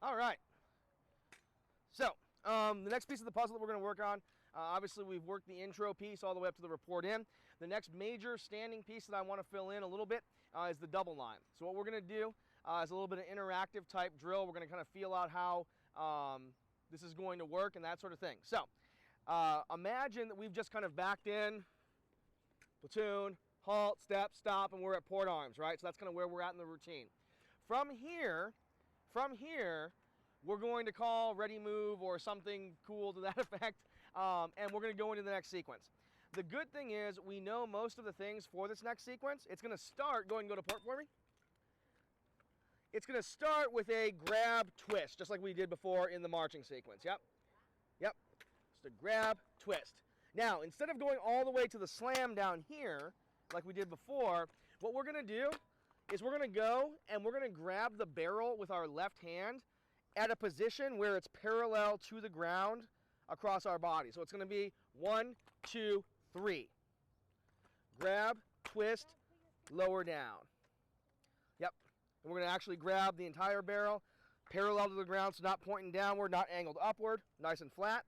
All right. So the next piece of the puzzle that we're going to work on, obviously we've worked the intro piece all the way up to the report in. The next major standing piece that I want to fill in a little bit is the double line. So what we're going to do is a little bit of interactive type drill. We're going to kind of feel out how this is going to work and that sort of thing. So imagine that we've just kind of backed in, platoon, halt, step, stop, and we're at port arms, right? So that's kind of where we're at in the routine. From here, we're going to call ready move or something cool to that effect, and we're going to go into the next sequence. The good thing is we know most of the things for this next sequence. It's going to start, go ahead and go to port for me. It's going to start with a grab twist, just like we did before in the marching sequence. Yep. Just a grab twist. Now, instead of going all the way to the slam down here, like we did before, what we're going to do is we're going to go and we're going to grab the barrel with our left hand at a position where it's parallel to the ground across our body. So it's going to be 1, 2, 3. Grab, twist, lower down. Yep. And we're going to actually grab the entire barrel parallel to the ground, so not pointing downward, not angled upward, nice and flat.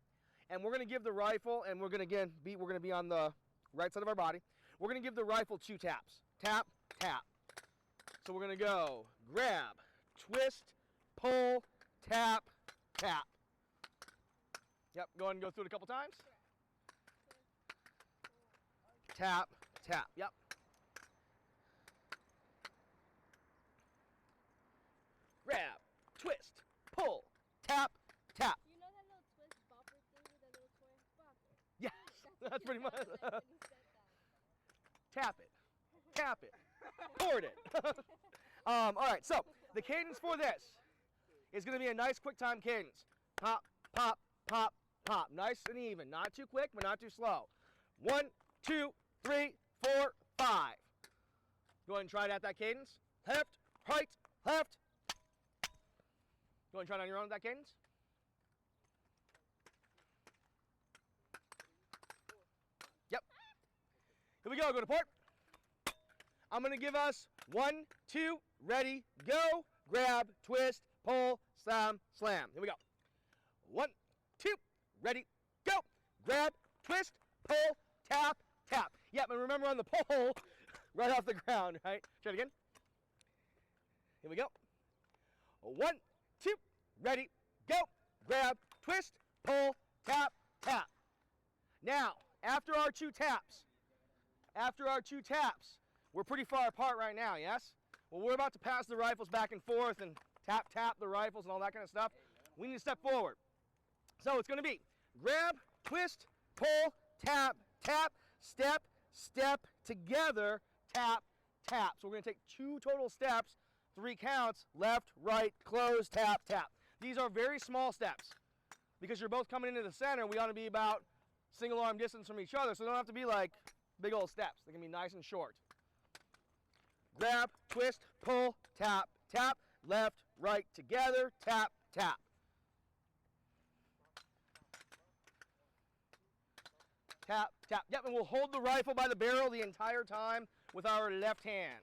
And we're going to give the rifle, and we're going to be on the right side of our body. We're going to give the rifle 2 taps. Tap, tap. So we're going to go grab, twist, pull, tap, tap. Yep, go ahead and go through it a couple times. Tap, tap, yep. Grab, twist, pull, tap, tap. You know that little twist bopper thing with the little toy bopper? Yes, that's pretty much. When you said that. Tap it, tap it, chord it. All right, so the cadence for this is going to be a nice quick time cadence. Pop, pop, pop, pop. Nice and even. Not too quick, but not too slow. 1, 2, 3, 4, 5. Go ahead and try it at that cadence. Left, right, left. Go ahead and try it on your own at that cadence. Yep. Here we go. Go to port. I'm going to give us 1, 2, ready, go. Grab, twist, pull, slam, slam. Here we go. 1, 2, ready, go. Grab, twist, pull, tap, tap. Yep, and remember on the pull, right off the ground, right? Try it again. Here we go. 1, 2, ready, go. Grab, twist, pull, tap, tap. Now, after our 2 taps, we're pretty far apart right now, yes? Well, we're about to pass the rifles back and forth and tap, tap the rifles and all that kind of stuff. We need to step forward. So it's going to be grab, twist, pull, tap, tap, step, step, together, tap, tap. So we're going to take 2 total steps, 3 counts, left, right, close, tap, tap. These are very small steps. Because you're both coming into the center, we ought to be about single arm distance from each other, so they don't have to be like big old steps. They can be nice and short. Grab, twist, pull, tap, tap, left, right, together, tap, tap. Tap, tap. Yep, and we'll hold the rifle by the barrel the entire time with our left hand.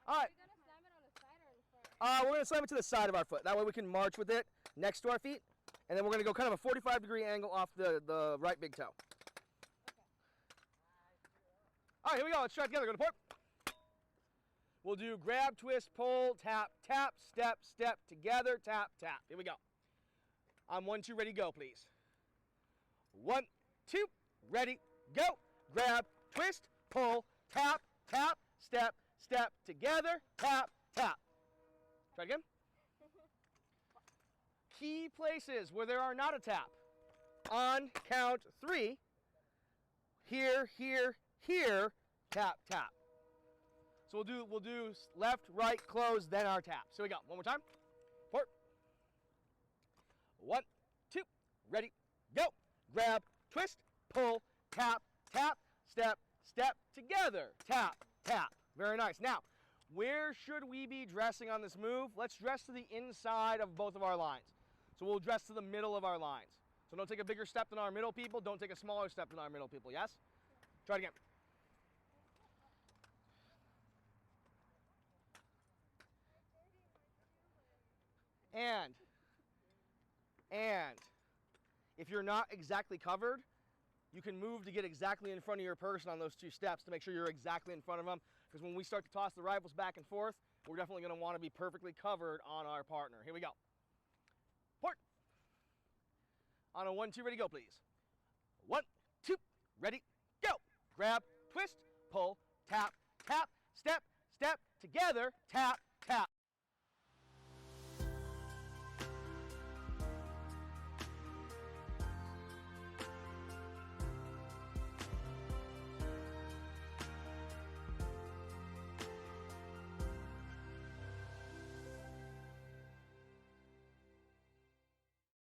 All right. Are you going to slam it on the side or in front? We're going to slam it to the side of our foot. That way we can march with it next to our feet. And then we're going to go kind of a 45-degree angle off the right big toe. Okay. All right, here we go. Let's try it together. Go to port. We'll do grab, twist, pull, tap, tap, step, step, together, tap, tap. Here we go. On 1, 2, ready, go, please. 1, 2, ready, go. Grab, twist, pull, tap, tap, step, step, together, tap, tap. Try it again. Key places where there are not a tap. On count 3, here, here, here, tap, tap. So we'll do left, right, close, then our tap. So we go. One more time. Port. 1, 2, ready, go. Grab, twist, pull, tap, tap, step, step, together, tap, tap. Very nice. Now, where should we be dressing on this move? Let's dress to the inside of both of our lines. So we'll dress to the middle of our lines. So don't take a bigger step than our middle people. Don't take a smaller step than our middle people. Yes? Try it again. And if you're not exactly covered, you can move to get exactly in front of your person on those 2 steps to make sure you're exactly in front of them. Because when we start to toss the rifles back and forth, we're definitely going to want to be perfectly covered on our partner. Here we go. Port. On a 1, 2, ready, go, please. 1, 2.